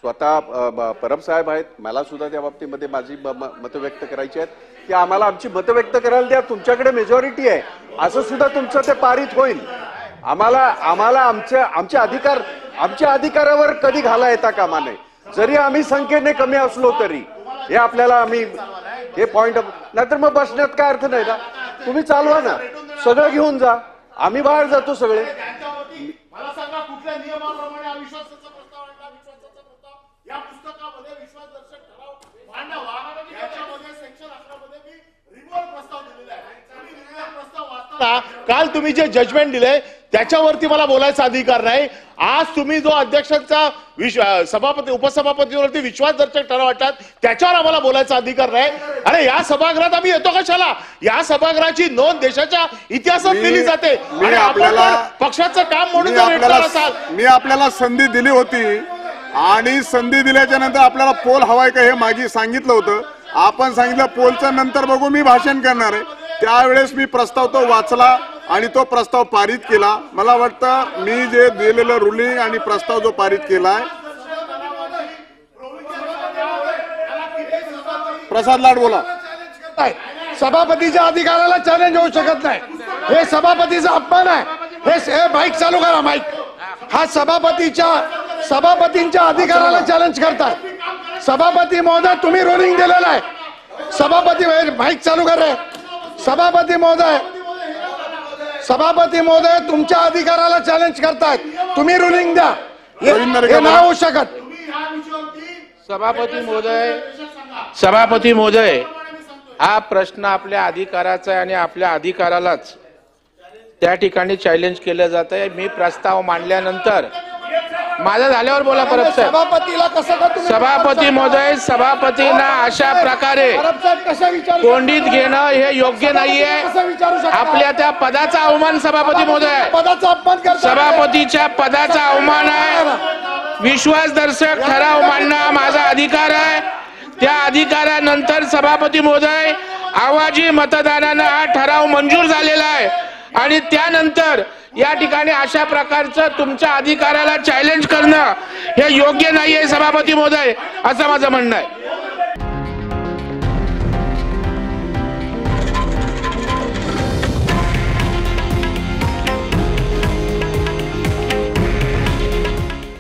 स्वतः परब साहेब आहेत, मला सुद्धा त्या बाबतीमध्ये माझी मतं व्यक्त करायची आहेत की आम्हाला आमची मतं व्यक्त करायला द्या, तुमच्याकडे मेजॉरिटी आहे, असं सुद्धा तुमचं ते पारित होईल. आम्हाला आमच्या अधिकारावर कधी घाला येता कामा नये, जरी आम्ही संख्येने कमी असलो तरी. हे आपल्याला हे पॉइंट नाहीतर मग बसण्यात काय अर्थ नाही ना. तुम्ही चालवा ना, सगळं घेऊन जा, आम्ही बाहेर जातो सगळे. मला सांगा कुठल्या नियमाप्रमाणे अविश्वासाचा प्रस्ताव आणला? विश्वासाचा प्रस्ताव या पुस्तकामध्ये विश्वासदर्शक ठराव मांडावा, याच्यामध्ये सेक्शन 11 मध्ये मी रिव्हॉल्व प्रस्ताव दिलेला आहे. तुम्ही रिव्हॉल्व प्रस्ताव वाचताना काल तुम्ही जे जजमेंट दिले त्याच्यावरती मला बोलायचा अधिकार नाही. आज तुम्ही जो अध्यक्षांचा सभापती उपसभापतीवरती विश्वासदर्शक ठराव वाटतात त्याच्यावर आम्हाला बोलायचा अधिकार नाही. अरे या सभागृहात आम्ही येतो कशाला? या सभागृहाची नोंद देशाच्या इतिहासात दिली जाते. पक्षाचं काम म्हणून मी आपल्याला संधी दिली होती आणि संधी दिल्याच्या नंतर आपल्याला पोल हवाय का हे मागे सांगितलं होतं. आपण सांगितलं पोलचं नंतर बघू, मी भाषण करणार आहे. त्यावेळेस मी प्रस्ताव तो वाचला आणि तो प्रस्ताव पारित केला. मला वाटतं मी जे दिलेलं रुलिंग आणि प्रस्ताव जो पारित केलाय. प्रसाद लाड बोला. सभापतीच्या अधिकाराला चॅलेंज होऊ शकत नाही, हे सभापतीचा अपमान आहे. हे माईक चालू करा, माईक. हा सभापतींच्या अधिकाराला चॅलेंज करतात. सभापती महोदय तुम्ही रुलिंग दिलेलं आहे. सभापती माईक चालू करा. सभापती महोदय तुमच्या अधिकाराला चॅलेंज करतायत. तुम्ही रुलिंग द्या, हे नाही होऊ शकत. सभापती महोदय हा प्रश्न आपल्या अधिकाराचा आहे आणि आपल्या अधिकारालाच त्या ठिकाणी चॅलेंज केलं जात आहे. मी प्रस्ताव मांडल्यानंतर माझं झाल्यावर बोला परब साहेब. सभापतीला कसं सभापती महोदय, सभापतींना अशा प्रकारे कोंडीत घेणं हे योग्य नाहीये. आपल्या त्या पदाचा अवमान सभापती महोदय, सभापतीच्या पदाचा अवमान आहे. विश्वासदर्शक ठराव मांडणं हा माझा अधिकार आहे. त्या अधिकारानंतर सभापती महोदय आवाजी मतदानानं हा ठराव मंजूर झालेला आहे आणि त्यानंतर या ठिकाणी अशा प्रकारचं तुमच्या अधिकाराला चॅलेंज करणं हे योग्य नाहीये सभापती महोदय, असं माझं म्हणणं आहे.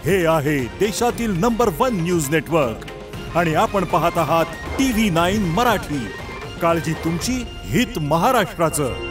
हे आहे देशातील नंबर 1 न्यूज नेटवर्क आणि आपण पाहत आहात TV9 मराठी. काळजी तुमची, हित महाराष्ट्राचं.